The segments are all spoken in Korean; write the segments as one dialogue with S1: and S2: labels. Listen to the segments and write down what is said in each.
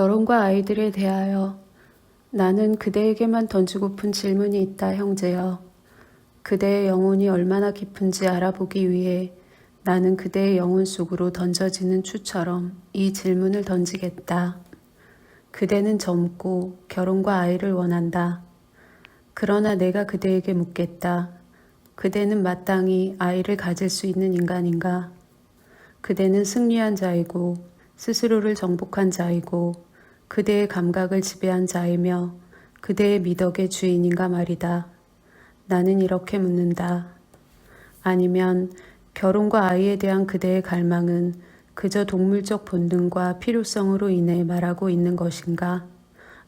S1: 결혼과 아이들에 대하여 나는 그대에게만 던지고픈 질문이 있다, 형제여. 그대의 영혼이 얼마나 깊은지 알아보기 위해 나는 그대의 영혼 속으로 던져지는 추처럼 이 질문을 던지겠다. 그대는 젊고 결혼과 아이를 원한다. 그러나 내가 그대에게 묻겠다. 그대는 마땅히 아이를 가질 수 있는 인간인가? 그대는 승리한 자이고 스스로를 정복한 자이고 그대의 감각을 지배한 자이며 그대의 미덕의 주인인가 말이다. 나는 이렇게 묻는다. 아니면 결혼과 아이에 대한 그대의 갈망은 그저 동물적 본능과 필요성으로 인해 말하고 있는 것인가?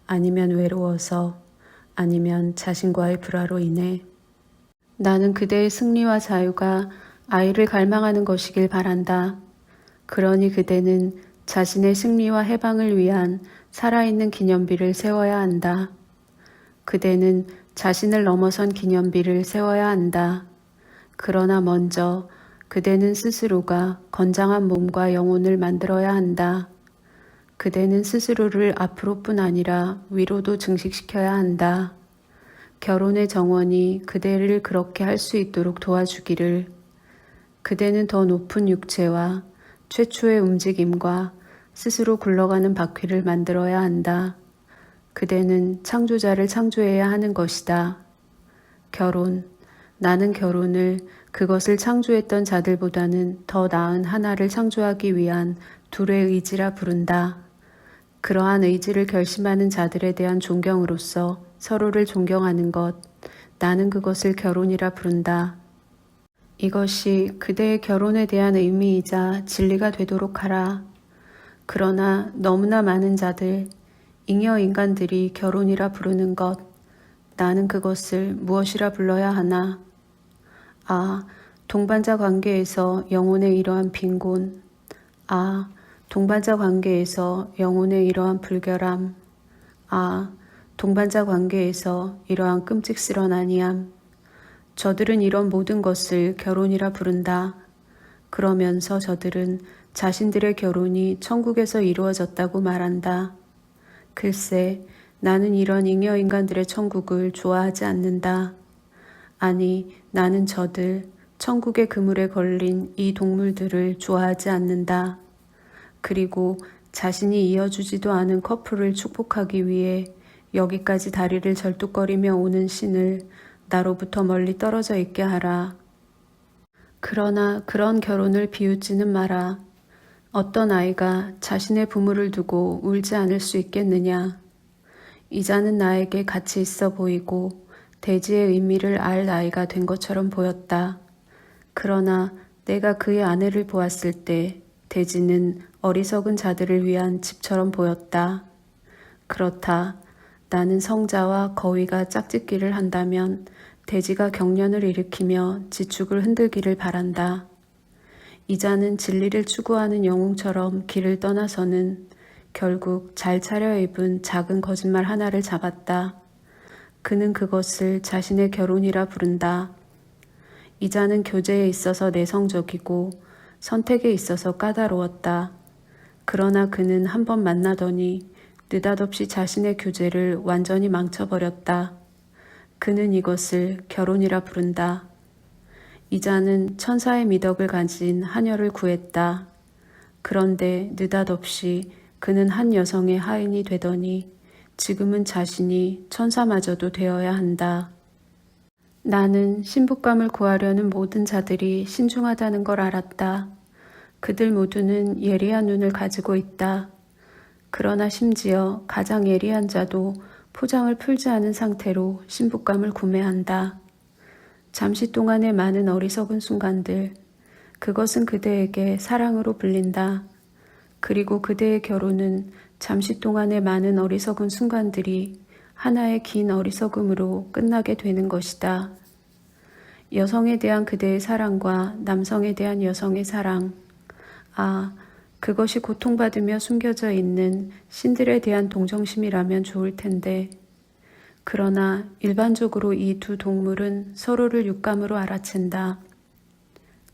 S1: 아니면 외로워서, 아니면 자신과의 불화로 인해? 나는 그대의 승리와 자유가 아이를 갈망하는 것이길 바란다. 그러니 그대는 자신의 승리와 해방을 위한 살아있는 기념비를 세워야 한다. 그대는 자신을 넘어선 기념비를 세워야 한다. 그러나 먼저 그대는 스스로가 건장한 몸과 영혼을 만들어야 한다. 그대는 스스로를 앞으로뿐 아니라 위로도 증식시켜야 한다. 결혼의 정원이 그대를 그렇게 할 수 있도록 도와주기를. 그대는 더 높은 육체와 최초의 움직임과 스스로 굴러가는 바퀴를 만들어야 한다. 그대는 창조자를 창조해야 하는 것이다. 결혼, 나는 결혼을 그것을 창조했던 자들보다는 더 나은 하나를 창조하기 위한 둘의 의지라 부른다. 그러한 의지를 결심하는 자들에 대한 존경으로서 서로를 존경하는 것, 나는 그것을 결혼이라 부른다. 이것이 그대의 결혼에 대한 의미이자 진리가 되도록 하라. 그러나 너무나 많은 자들, 잉여 인간들이 결혼이라 부르는 것, 나는 그것을 무엇이라 불러야 하나? 아, 동반자 관계에서 영혼의 이러한 빈곤. 아, 동반자 관계에서 영혼의 이러한 불결함. 아, 동반자 관계에서 이러한 끔찍스런 아니함. 저들은 이런 모든 것을 결혼이라 부른다. 그러면서 저들은 자신들의 결혼이 천국에서 이루어졌다고 말한다. 글쎄, 나는 이런 잉여 인간들의 천국을 좋아하지 않는다. 아니, 나는 저들, 천국의 그물에 걸린 이 동물들을 좋아하지 않는다. 그리고 자신이 이어주지도 않은 커플을 축복하기 위해 여기까지 다리를 절뚝거리며 오는 신을 나로부터 멀리 떨어져 있게 하라. 그러나 그런 결혼을 비웃지는 마라. 어떤 아이가 자신의 부모를 두고 울지 않을 수 있겠느냐. 이자는 나에게 가치 있어 보이고 대지의 의미를 알 나이가 된 것처럼 보였다. 그러나 내가 그의 아내를 보았을 때 대지는 어리석은 자들을 위한 집처럼 보였다. 그렇다. 나는 성자와 거위가 짝짓기를 한다면 대지가 경련을 일으키며 지축을 흔들기를 바란다. 이자는 진리를 추구하는 영웅처럼 길을 떠나서는 결국 잘 차려입은 작은 거짓말 하나를 잡았다. 그는 그것을 자신의 결혼이라 부른다. 이자는 교제에 있어서 내성적이고 선택에 있어서 까다로웠다. 그러나 그는 한 번 만나더니 느닷없이 자신의 교제를 완전히 망쳐버렸다. 그는 이것을 결혼이라 부른다. 이자는 천사의 미덕을 가진 하녀를 구했다. 그런데 느닷없이 그는 한 여성의 하인이 되더니 지금은 자신이 천사마저도 되어야 한다. 나는 신부감을 구하려는 모든 자들이 신중하다는 걸 알았다. 그들 모두는 예리한 눈을 가지고 있다. 그러나 심지어 가장 예리한 자도 포장을 풀지 않은 상태로 신부감을 구매한다. 잠시 동안의 많은 어리석은 순간들, 그것은 그대에게 사랑으로 불린다. 그리고 그대의 결혼은 잠시 동안의 많은 어리석은 순간들이 하나의 긴 어리석음으로 끝나게 되는 것이다. 여성에 대한 그대의 사랑과 남성에 대한 여성의 사랑. 아, 그것이 고통받으며 숨겨져 있는 신들에 대한 동정심이라면 좋을 텐데. 그러나 일반적으로 이 두 동물은 서로를 육감으로 알아챈다.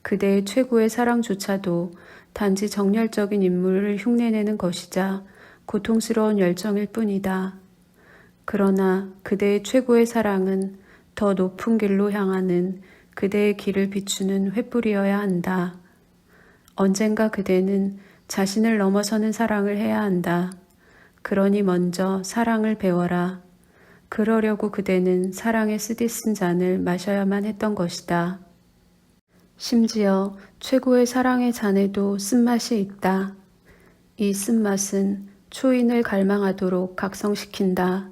S1: 그대의 최고의 사랑조차도 단지 정열적인 인물을 흉내내는 것이자 고통스러운 열정일 뿐이다. 그러나 그대의 최고의 사랑은 더 높은 길로 향하는 그대의 길을 비추는 횃불이어야 한다. 언젠가 그대는 자신을 넘어서는 사랑을 해야 한다. 그러니 먼저 사랑을 배워라. 그러려고 그대는 사랑의 쓰디쓴 잔을 마셔야만 했던 것이다. 심지어 최고의 사랑의 잔에도 쓴맛이 있다. 이 쓴맛은 초인을 갈망하도록 각성시킨다.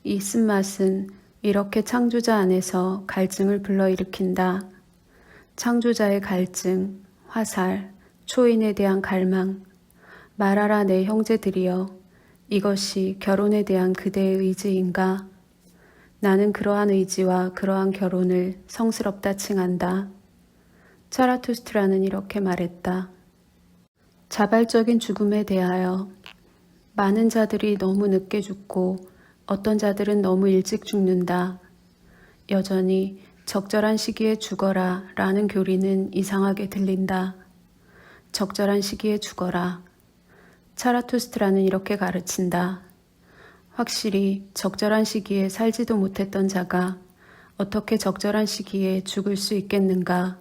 S1: 이 쓴맛은 이렇게 창조자 안에서 갈증을 불러일으킨다. 창조자의 갈증, 화살, 초인에 대한 갈망. 말하라 내 형제들이여, 이것이 결혼에 대한 그대의 의지인가? 나는 그러한 의지와 그러한 결혼을 성스럽다 칭한다. 차라투스트라는 이렇게 말했다. 자발적인 죽음에 대하여 많은 자들이 너무 늦게 죽고 어떤 자들은 너무 일찍 죽는다. 여전히 적절한 시기에 죽어라 라는 교리는 이상하게 들린다. 적절한 시기에 죽어라. 차라투스트라는 이렇게 가르친다. 확실히 적절한 시기에 살지도 못했던 자가 어떻게 적절한 시기에 죽을 수 있겠는가.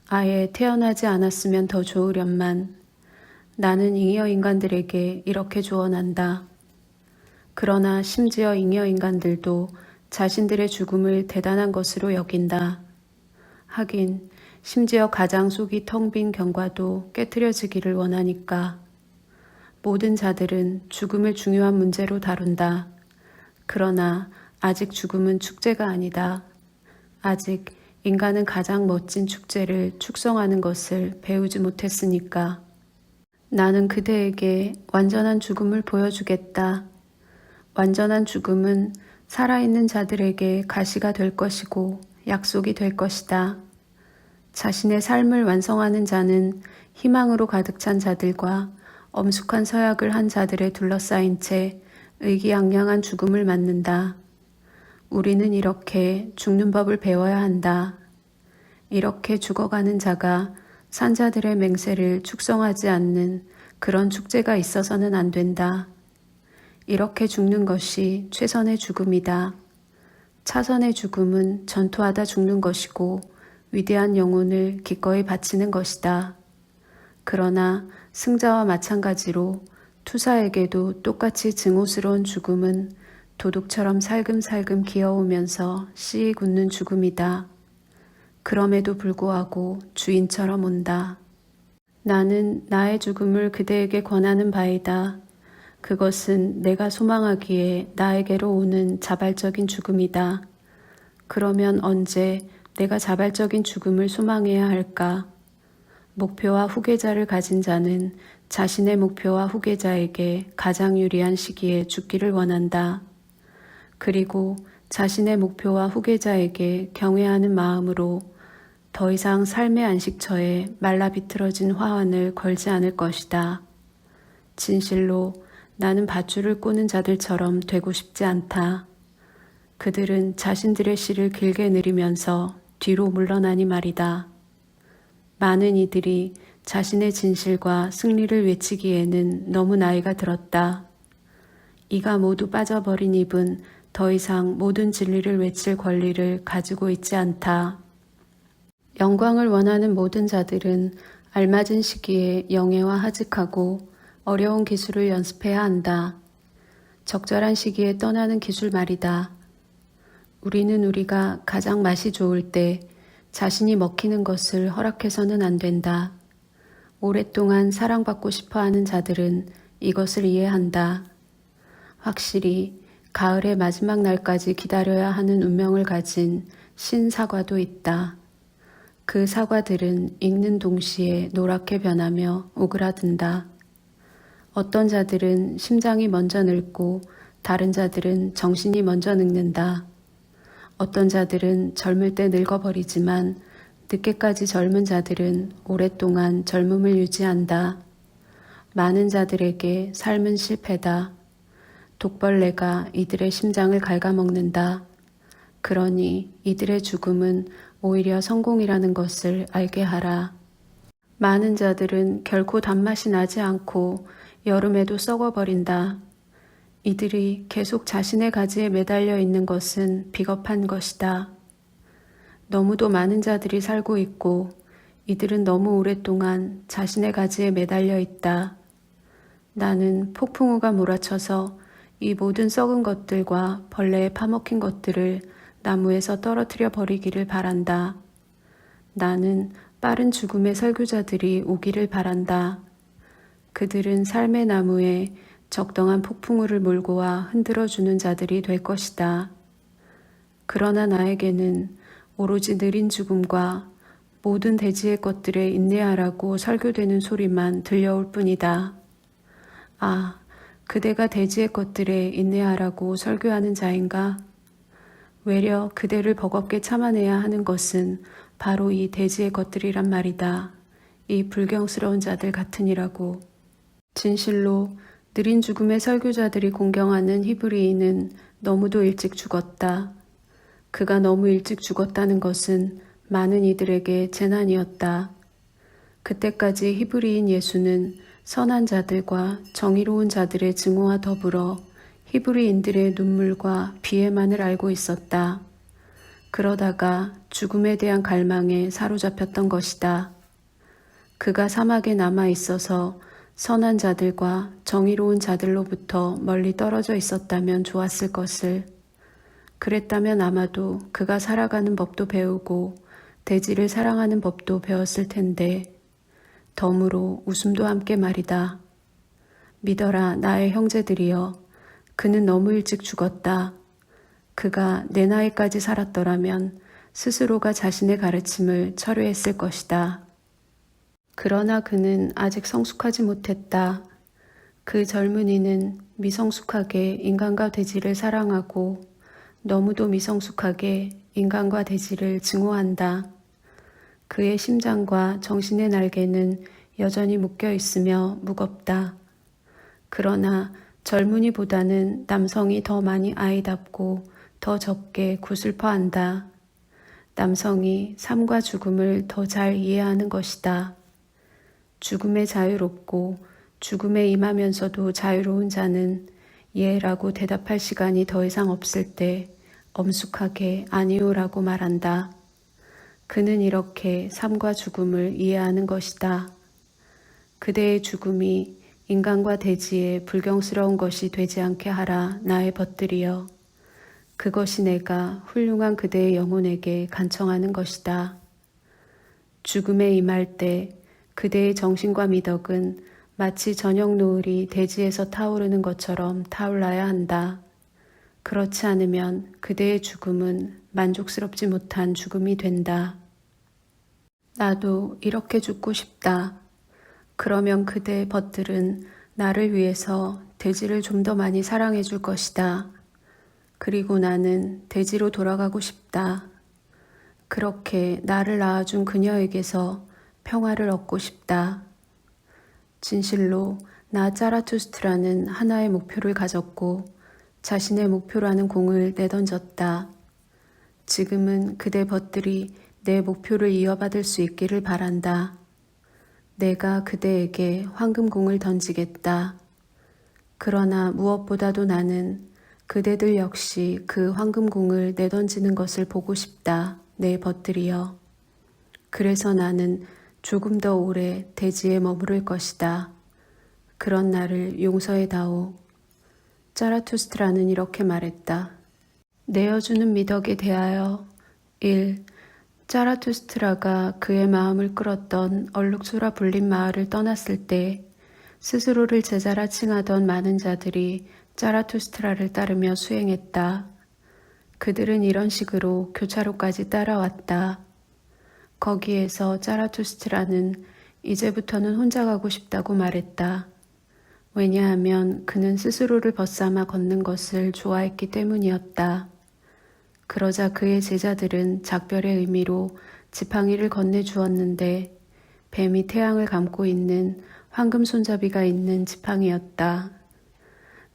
S1: 아예 태어나지 않았으면 더 좋으련만. 나는 잉여 인간들에게 이렇게 조언한다. 그러나 심지어 잉여 인간들도 자신들의 죽음을 대단한 것으로 여긴다. 하긴 심지어 가장 속이 텅 빈 경과도 깨트려지기를 원하니까. 모든 자들은 죽음을 중요한 문제로 다룬다. 그러나 아직 죽음은 축제가 아니다. 아직 인간은 가장 멋진 축제를 축성하는 것을 배우지 못했으니까. 나는 그대에게 완전한 죽음을 보여주겠다. 완전한 죽음은 살아있는 자들에게 가시가 될 것이고 약속이 될 것이다. 자신의 삶을 완성하는 자는 희망으로 가득 찬 자들과 엄숙한 서약을 한 자들에 둘러싸인 채 의기양양한 죽음을 맞는다. 우리는 이렇게 죽는 법을 배워야 한다. 이렇게 죽어가는 자가 산자들의 맹세를 축성하지 않는 그런 축제가 있어서는 안 된다. 이렇게 죽는 것이 최선의 죽음이다. 차선의 죽음은 전투하다 죽는 것이고 위대한 영혼을 기꺼이 바치는 것이다. 그러나 승자와 마찬가지로 투사에게도 똑같이 증오스러운 죽음은 도둑처럼 살금살금 기어오면서 씨이 굳는 죽음이다. 그럼에도 불구하고 주인처럼 온다. 나는 나의 죽음을 그대에게 권하는 바이다. 그것은 내가 소망하기에 나에게로 오는 자발적인 죽음이다. 그러면 언제 내가 자발적인 죽음을 소망해야 할까? 목표와 후계자를 가진 자는 자신의 목표와 후계자에게 가장 유리한 시기에 죽기를 원한다. 그리고 자신의 목표와 후계자에게 경외하는 마음으로 더 이상 삶의 안식처에 말라비틀어진 화환을 걸지 않을 것이다. 진실로 나는 밧줄을 꼬는 자들처럼 되고 싶지 않다. 그들은 자신들의 씨를 길게 느리면서 뒤로 물러나니 말이다. 많은 이들이 자신의 진실과 승리를 외치기에는 너무 나이가 들었다. 이가 모두 빠져버린 입은 더 이상 모든 진리를 외칠 권리를 가지고 있지 않다. 영광을 원하는 모든 자들은 알맞은 시기에 영예와 하직하고 어려운 기술을 연습해야 한다. 적절한 시기에 떠나는 기술 말이다. 우리는 우리가 가장 맛이 좋을 때 자신이 먹히는 것을 허락해서는 안 된다. 오랫동안 사랑받고 싶어하는 자들은 이것을 이해한다. 확실히 가을의 마지막 날까지 기다려야 하는 운명을 가진 신사과도 있다. 그 사과들은 익는 동시에 노랗게 변하며 오그라든다. 어떤 자들은 심장이 먼저 늙고 다른 자들은 정신이 먼저 늙는다. 어떤 자들은 젊을 때 늙어버리지만 늦게까지 젊은 자들은 오랫동안 젊음을 유지한다. 많은 자들에게 삶은 실패다. 독벌레가 이들의 심장을 갉아먹는다. 그러니 이들의 죽음은 오히려 성공이라는 것을 알게 하라. 많은 자들은 결코 단맛이 나지 않고 여름에도 썩어버린다. 이들이 계속 자신의 가지에 매달려 있는 것은 비겁한 것이다. 너무도 많은 자들이 살고 있고 이들은 너무 오랫동안 자신의 가지에 매달려 있다. 나는 폭풍우가 몰아쳐서 이 모든 썩은 것들과 벌레에 파먹힌 것들을 나무에서 떨어뜨려 버리기를 바란다. 나는 빠른 죽음의 설교자들이 오기를 바란다. 그들은 삶의 나무에 적당한 폭풍우를 몰고 와 흔들어주는 자들이 될 것이다. 그러나 나에게는 오로지 느린 죽음과 모든 대지의 것들에 인내하라고 설교되는 소리만 들려올 뿐이다. 아, 그대가 대지의 것들에 인내하라고 설교하는 자인가? 외려 그대를 버겁게 참아내야 하는 것은 바로 이 대지의 것들이란 말이다. 이 불경스러운 자들 같으니라고. 진실로 느린 죽음의 설교자들이 공경하는 히브리인은 너무도 일찍 죽었다. 그가 너무 일찍 죽었다는 것은 많은 이들에게 재난이었다. 그때까지 히브리인 예수는 선한 자들과 정의로운 자들의 증오와 더불어 히브리인들의 눈물과 비애만을 알고 있었다. 그러다가 죽음에 대한 갈망에 사로잡혔던 것이다. 그가 사막에 남아 있어서 선한 자들과 정의로운 자들로부터 멀리 떨어져 있었다면 좋았을 것을. 그랬다면 아마도 그가 살아가는 법도 배우고 대지를 사랑하는 법도 배웠을 텐데, 덤으로 웃음도 함께 말이다. 믿어라 나의 형제들이여, 그는 너무 일찍 죽었다. 그가 내 나이까지 살았더라면 스스로가 자신의 가르침을 철회했을 것이다. 그러나 그는 아직 성숙하지 못했다. 그 젊은이는 미성숙하게 인간과 대지를 사랑하고 너무도 미성숙하게 인간과 대지를 증오한다. 그의 심장과 정신의 날개는 여전히 묶여 있으며 무겁다. 그러나 젊은이보다는 남성이 더 많이 아이답고 더 적게 구슬퍼한다. 남성이 삶과 죽음을 더 잘 이해하는 것이다. 죽음에 자유롭고 죽음에 임하면서도 자유로운 자는 예라고 대답할 시간이 더 이상 없을 때 엄숙하게 아니오라고 말한다. 그는 이렇게 삶과 죽음을 이해하는 것이다. 그대의 죽음이 인간과 대지에 불경스러운 것이 되지 않게 하라 나의 벗들이여. 그것이 내가 훌륭한 그대의 영혼에게 간청하는 것이다. 죽음에 임할 때 그대의 정신과 미덕은 마치 저녁 노을이 대지에서 타오르는 것처럼 타올라야 한다. 그렇지 않으면 그대의 죽음은 만족스럽지 못한 죽음이 된다. 나도 이렇게 죽고 싶다. 그러면 그대의 벗들은 나를 위해서 대지를 좀 더 많이 사랑해 줄 것이다. 그리고 나는 대지로 돌아가고 싶다. 그렇게 나를 낳아준 그녀에게서 평화를 얻고 싶다. 진실로 나 짜라투스트라는 하나의 목표를 가졌고 자신의 목표라는 공을 내던졌다. 지금은 그대 벗들이 내 목표를 이어받을 수 있기를 바란다. 내가 그대에게 황금공을 던지겠다. 그러나 무엇보다도 나는 그대들 역시 그 황금공을 내던지는 것을 보고 싶다. 내 벗들이여. 그래서 나는 조금 더 오래 대지에 머무를 것이다. 그런 나를 용서해다오. 짜라투스트라는 이렇게 말했다. 내어주는 미덕에 대하여 1. 짜라투스트라가 그의 마음을 끌었던 얼룩소라 불린 마을을 떠났을 때 스스로를 제자라 칭하던 많은 자들이 짜라투스트라를 따르며 수행했다. 그들은 이런 식으로 교차로까지 따라왔다. 거기에서 짜라투스트라는 이제부터는 혼자 가고 싶다고 말했다. 왜냐하면 그는 스스로를 벗삼아 걷는 것을 좋아했기 때문이었다. 그러자 그의 제자들은 작별의 의미로 지팡이를 건네주었는데 뱀이 태양을 감고 있는 황금 손잡이가 있는 지팡이였다.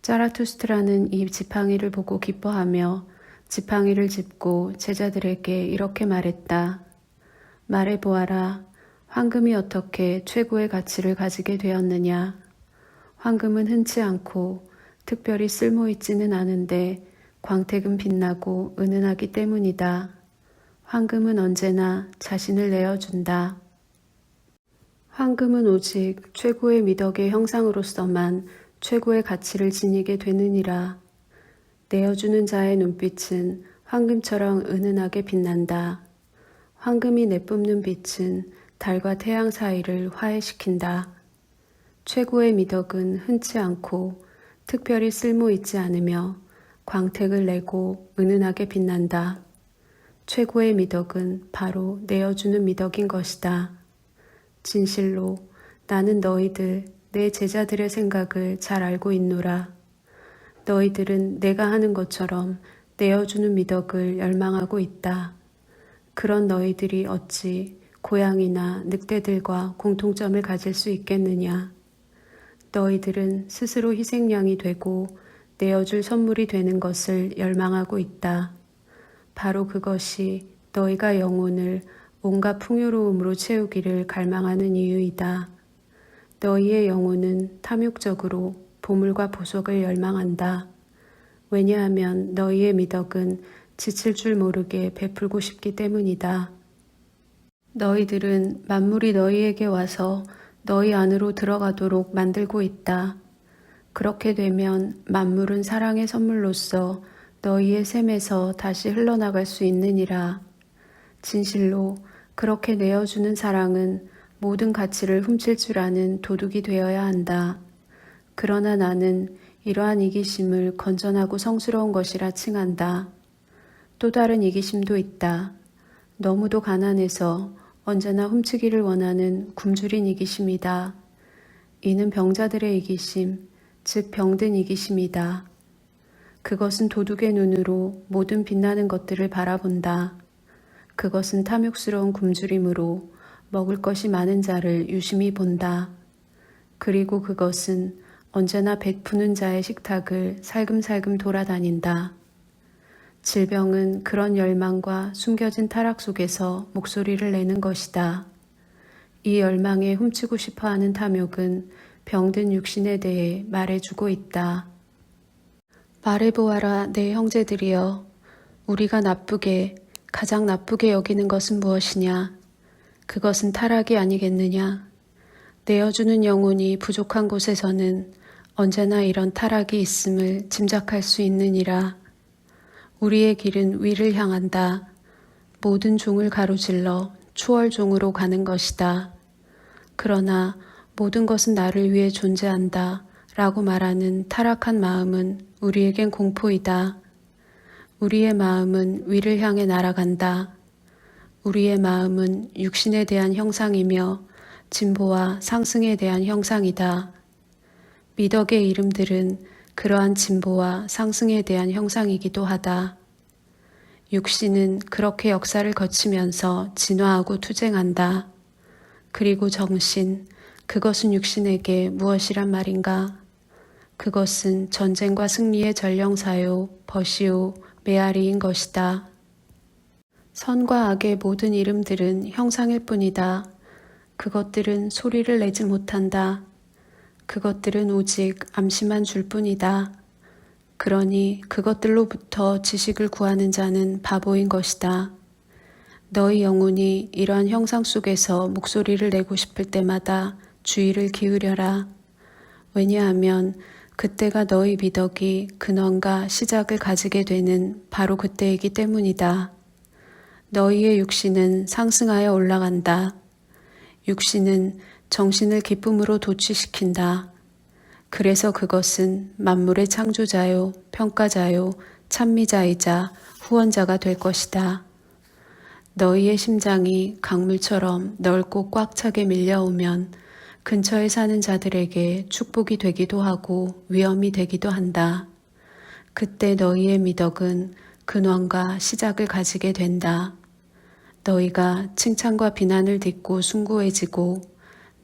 S1: 짜라투스트라는 이 지팡이를 보고 기뻐하며 지팡이를 짚고 제자들에게 이렇게 말했다. 말해보아라. 황금이 어떻게 최고의 가치를 가지게 되었느냐. 황금은 흔치 않고 특별히 쓸모있지는 않은데 광택은 빛나고 은은하기 때문이다. 황금은 언제나 자신을 내어준다. 황금은 오직 최고의 미덕의 형상으로서만 최고의 가치를 지니게 되느니라. 내어주는 자의 눈빛은 황금처럼 은은하게 빛난다. 황금이 내뿜는 빛은 달과 태양 사이를 화해시킨다. 최고의 미덕은 흔치 않고 특별히 쓸모있지 않으며 광택을 내고 은은하게 빛난다. 최고의 미덕은 바로 내어주는 미덕인 것이다. 진실로 나는 너희들 내 제자들의 생각을 잘 알고 있노라. 너희들은 내가 하는 것처럼 내어주는 미덕을 열망하고 있다. 그런 너희들이 어찌 고양이나 늑대들과 공통점을 가질 수 있겠느냐. 너희들은 스스로 희생양이 되고 내어줄 선물이 되는 것을 열망하고 있다. 바로 그것이 너희가 영혼을 온갖 풍요로움으로 채우기를 갈망하는 이유이다. 너희의 영혼은 탐욕적으로 보물과 보석을 열망한다. 왜냐하면 너희의 미덕은 지칠 줄 모르게 베풀고 싶기 때문이다. 너희들은 만물이 너희에게 와서 너희 안으로 들어가도록 만들고 있다. 그렇게 되면 만물은 사랑의 선물로서 너희의 샘에서 다시 흘러나갈 수 있느니라. 진실로 그렇게 내어주는 사랑은 모든 가치를 훔칠 줄 아는 도둑이 되어야 한다. 그러나 나는 이러한 이기심을 건전하고 성스러운 것이라 칭한다. 또 다른 이기심도 있다. 너무도 가난해서 언제나 훔치기를 원하는 굶주린 이기심이다. 이는 병자들의 이기심, 즉 병든 이기심이다. 그것은 도둑의 눈으로 모든 빛나는 것들을 바라본다. 그것은 탐욕스러운 굶주림으로 먹을 것이 많은 자를 유심히 본다. 그리고 그것은 언제나 베푸는 자의 식탁을 살금살금 돌아다닌다. 질병은 그런 열망과 숨겨진 타락 속에서 목소리를 내는 것이다. 이 열망에 훔치고 싶어하는 탐욕은 병든 육신에 대해 말해주고 있다. 말해보아라 내 형제들이여. 우리가 가장 나쁘게 여기는 것은 무엇이냐? 그것은 타락이 아니겠느냐? 내어주는 영혼이 부족한 곳에서는 언제나 이런 타락이 있음을 짐작할 수 있느니라. 우리의 길은 위를 향한다. 모든 종을 가로질러 초월종으로 가는 것이다. 그러나 모든 것은 나를 위해 존재한다 라고 말하는 타락한 마음은 우리에겐 공포이다. 우리의 마음은 위를 향해 날아간다. 우리의 마음은 육신에 대한 형상이며 진보와 상승에 대한 형상이다. 미덕의 이름들은 그러한 진보와 상승에 대한 형상이기도 하다. 육신은 그렇게 역사를 거치면서 진화하고 투쟁한다. 그리고 정신, 그것은 육신에게 무엇이란 말인가? 그것은 전쟁과 승리의 전령사요, 벗이요, 메아리인 것이다. 선과 악의 모든 이름들은 형상일 뿐이다. 그것들은 소리를 내지 못한다. 그것들은 오직 암시만 줄 뿐이다. 그러니 그것들로부터 지식을 구하는 자는 바보인 것이다. 너희 영혼이 이러한 형상 속에서 목소리를 내고 싶을 때마다 주의를 기울여라. 왜냐하면 그때가 너희 미덕이 근원과 시작을 가지게 되는 바로 그때이기 때문이다. 너희의 육신은 상승하여 올라간다. 육신은 정신을 기쁨으로 도취시킨다. 그래서 그것은 만물의 창조자요, 평가자요, 찬미자이자 후원자가 될 것이다. 너희의 심장이 강물처럼 넓고 꽉 차게 밀려오면 근처에 사는 자들에게 축복이 되기도 하고 위험이 되기도 한다. 그때 너희의 미덕은 근원과 시작을 가지게 된다. 너희가 칭찬과 비난을 딛고 숭고해지고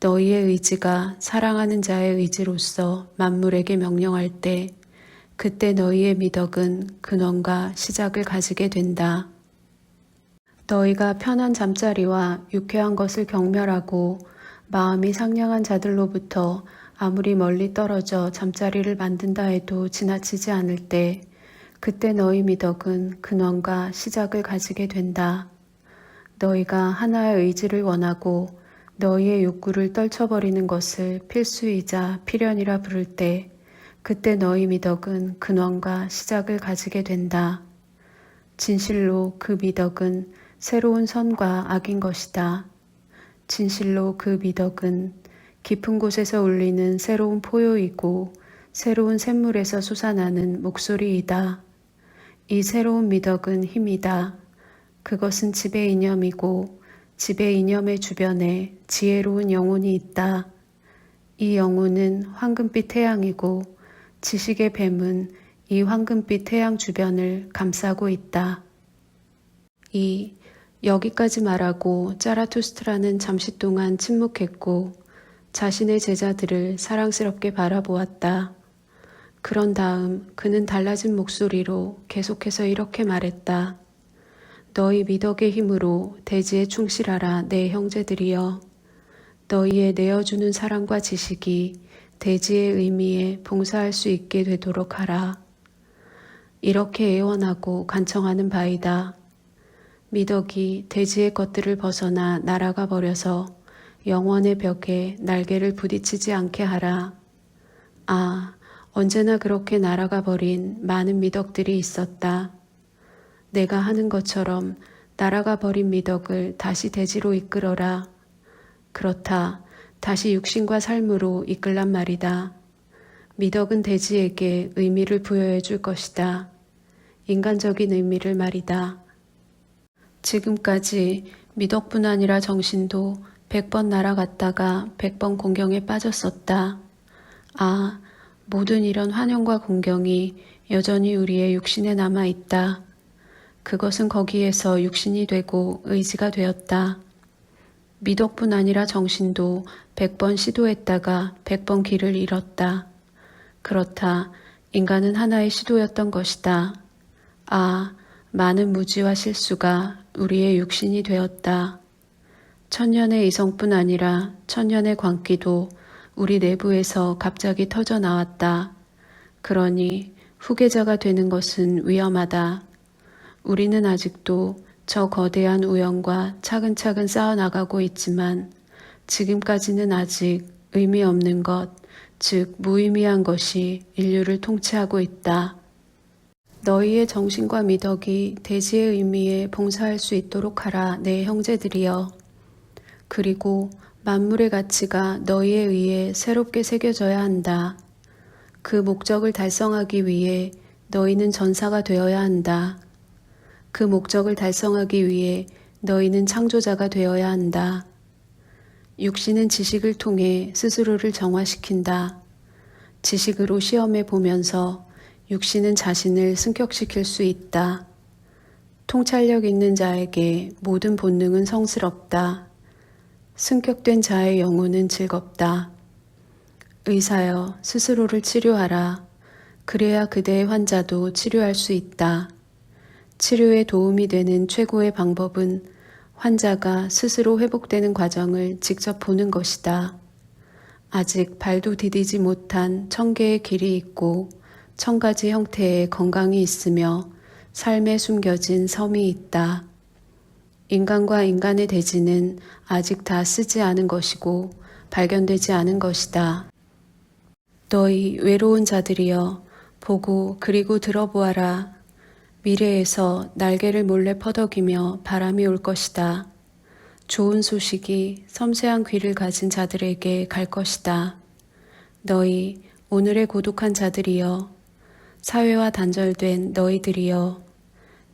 S1: 너희의 의지가 사랑하는 자의 의지로서 만물에게 명령할 때 그때 너희의 미덕은 근원과 시작을 가지게 된다. 너희가 편한 잠자리와 유쾌한 것을 경멸하고 마음이 상냥한 자들로부터 아무리 멀리 떨어져 잠자리를 만든다 해도 지나치지 않을 때 그때 너희 미덕은 근원과 시작을 가지게 된다. 너희가 하나의 의지를 원하고 너희의 욕구를 떨쳐버리는 것을 필수이자 필연이라 부를 때 그때 너희 미덕은 근원과 시작을 가지게 된다. 진실로 그 미덕은 새로운 선과 악인 것이다. 진실로 그 미덕은 깊은 곳에서 울리는 새로운 포효이고 새로운 샘물에서 솟아나는 목소리이다. 이 새로운 미덕은 힘이다. 그것은 지배 이념이고 지배 이념의 주변에 지혜로운 영혼이 있다. 이 영혼은 황금빛 태양이고 지식의 뱀은 이 황금빛 태양 주변을 감싸고 있다. 여기까지 말하고 짜라투스트라는 잠시 동안 침묵했고 자신의 제자들을 사랑스럽게 바라보았다. 그런 다음 그는 달라진 목소리로 계속해서 이렇게 말했다. 너희 미덕의 힘으로 대지에 충실하라 내 형제들이여. 너희의 내어주는 사랑과 지식이 대지의 의미에 봉사할 수 있게 되도록 하라. 이렇게 애원하고 간청하는 바이다. 미덕이 대지의 것들을 벗어나 날아가 버려서 영원의 벽에 날개를 부딪히지 않게 하라. 언제나 그렇게 날아가 버린 많은 미덕들이 있었다. 내가 하는 것처럼 날아가 버린 미덕을 다시 대지로 이끌어라. 그렇다. 다시 육신과 삶으로 이끌란 말이다. 미덕은 대지에게 의미를 부여해 줄 것이다. 인간적인 의미를 말이다. 지금까지 미덕뿐 아니라 정신도 100번 날아갔다가 100번 공경에 빠졌었다. 모든 이런 환영과 공경이 여전히 우리의 육신에 남아있다. 그것은 거기에서 육신이 되고 의지가 되었다. 미덕뿐 아니라 정신도 100번 시도했다가 100번 길을 잃었다. 그렇다. 인간은 하나의 시도였던 것이다. 많은 무지와 실수가 우리의 육신이 되었다. 천년의 이성뿐 아니라 천년의 광기도 우리 내부에서 갑자기 터져 나왔다. 그러니 후계자가 되는 것은 위험하다. 우리는 아직도 저 거대한 우연과 차근차근 쌓아나가고 있지만 지금까지는 아직 의미 없는 것, 즉 무의미한 것이 인류를 통치하고 있다. 너희의 정신과 미덕이 대지의 의미에 봉사할 수 있도록 하라 내 형제들이여. 그리고 만물의 가치가 너희에 의해 새롭게 새겨져야 한다. 그 목적을 달성하기 위해 너희는 전사가 되어야 한다. 그 목적을 달성하기 위해 너희는 창조자가 되어야 한다. 육신은 지식을 통해 스스로를 정화시킨다. 지식으로 시험해 보면서 육신은 자신을 승격시킬 수 있다. 통찰력 있는 자에게 모든 본능은 성스럽다. 승격된 자의 영혼은 즐겁다. 의사여, 스스로를 치료하라. 그래야 그대의 환자도 치료할 수 있다. 치료에 도움이 되는 최고의 방법은 환자가 스스로 회복되는 과정을 직접 보는 것이다. 아직 발도 디디지 못한 1000개의 길이 있고 1000가지 형태의 건강이 있으며 삶에 숨겨진 섬이 있다. 인간과 인간의 대지는 아직 다 쓰지 않은 것이고 발견되지 않은 것이다. 너희 외로운 자들이여, 보고 그리고 들어보아라. 미래에서 날개를 몰래 퍼덕이며 바람이 올 것이다. 좋은 소식이 섬세한 귀를 가진 자들에게 갈 것이다. 너희 오늘의 고독한 자들이여, 사회와 단절된 너희들이여,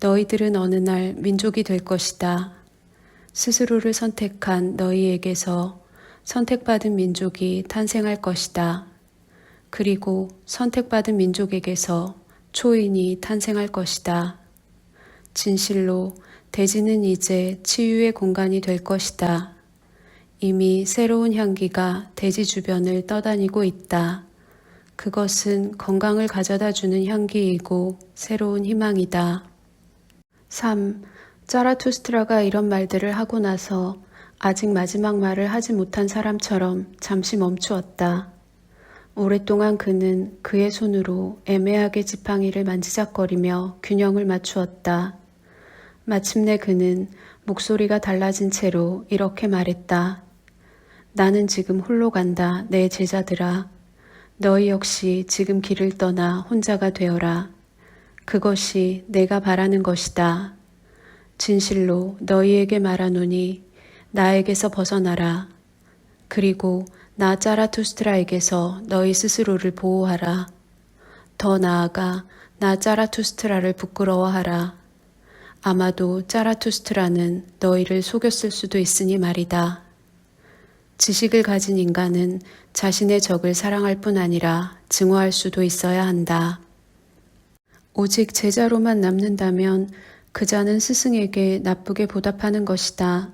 S1: 너희들은 어느 날 민족이 될 것이다. 스스로를 선택한 너희에게서 선택받은 민족이 탄생할 것이다. 그리고 선택받은 민족에게서 초인이 탄생할 것이다. 진실로 대지는 이제 치유의 공간이 될 것이다. 이미 새로운 향기가 대지 주변을 떠다니고 있다. 그것은 건강을 가져다주는 향기이고 새로운 희망이다. 3. 짜라투스트라가 이런 말들을 하고 나서 아직 마지막 말을 하지 못한 사람처럼 잠시 멈추었다. 오랫동안 그는 그의 손으로 애매하게 지팡이를 만지작거리며 균형을 맞추었다. 마침내 그는 목소리가 달라진 채로 이렇게 말했다. 나는 지금 홀로 간다, 내 제자들아. 너희 역시 지금 길을 떠나 혼자가 되어라. 그것이 내가 바라는 것이다. 진실로 너희에게 말하노니 나에게서 벗어나라. 그리고 나 짜라투스트라에게서 너희 스스로를 보호하라. 더 나아가 나 짜라투스트라를 부끄러워하라. 아마도 짜라투스트라는 너희를 속였을 수도 있으니 말이다. 지식을 가진 인간은 자신의 적을 사랑할 뿐 아니라 증오할 수도 있어야 한다. 오직 제자로만 남는다면 그 자는 스승에게 나쁘게 보답하는 것이다.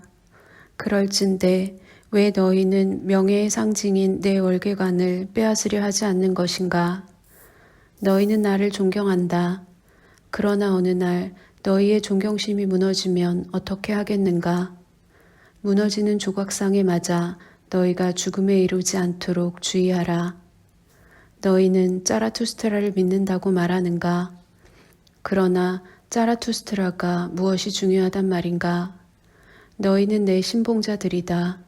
S1: 그럴진데 왜 너희는 명예의 상징인 내 월계관을 빼앗으려 하지 않는 것인가? 너희는 나를 존경한다. 그러나 어느 날 너희의 존경심이 무너지면 어떻게 하겠는가? 무너지는 조각상에 맞아 너희가 죽음에 이르지 않도록 주의하라. 너희는 짜라투스트라를 믿는다고 말하는가? 그러나 짜라투스트라가 무엇이 중요하단 말인가? 너희는 내 신봉자들이다.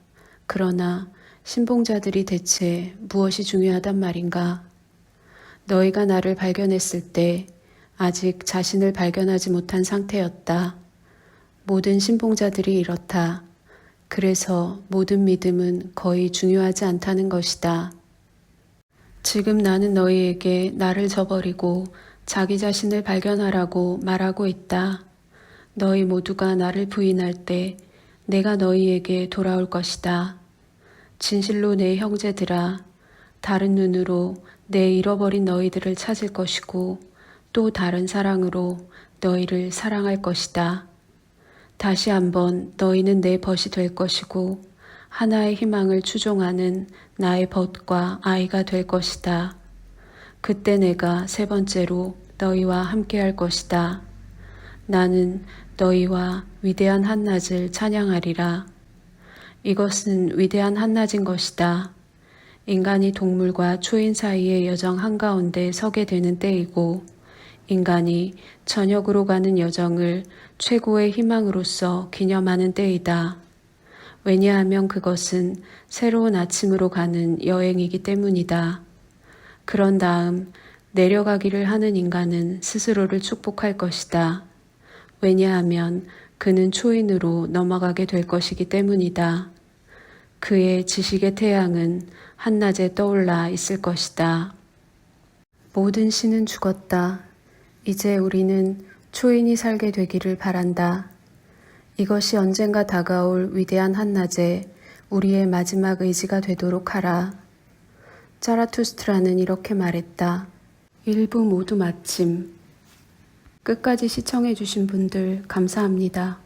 S1: 그러나 신봉자들이 대체 무엇이 중요하단 말인가? 너희가 나를 발견했을 때 아직 자신을 발견하지 못한 상태였다. 모든 신봉자들이 이렇다. 그래서 모든 믿음은 거의 중요하지 않다는 것이다. 지금 나는 너희에게 나를 저버리고 자기 자신을 발견하라고 말하고 있다. 너희 모두가 나를 부인할 때 내가 너희에게 돌아올 것이다. 진실로 내 형제들아, 다른 눈으로 내 잃어버린 너희들을 찾을 것이고 또 다른 사랑으로 너희를 사랑할 것이다. 다시 한번 너희는 내 벗이 될 것이고 하나의 희망을 추종하는 나의 벗과 아이가 될 것이다. 그때 내가 세 번째로 너희와 함께할 것이다. 나는 너희와 위대한 한낮을 찬양하리라. 이것은 위대한 한낮인 것이다. 인간이 동물과 초인 사이의 여정 한가운데 서게 되는 때이고 인간이 저녁으로 가는 여정을 최고의 희망으로서 기념하는 때이다. 왜냐하면 그것은 새로운 아침으로 가는 여행이기 때문이다. 그런 다음 내려가기를 하는 인간은 스스로를 축복할 것이다. 왜냐하면 그는 초인으로 넘어가게 될 것이기 때문이다. 그의 지식의 태양은 한낮에 떠올라 있을 것이다. 모든 신은 죽었다. 이제 우리는 초인이 살게 되기를 바란다. 이것이 언젠가 다가올 위대한 한낮에 우리의 마지막 의지가 되도록 하라. 짜라투스트라는 이렇게 말했다. 1부 모두 마침. 끝까지 시청해주신 분들 감사합니다.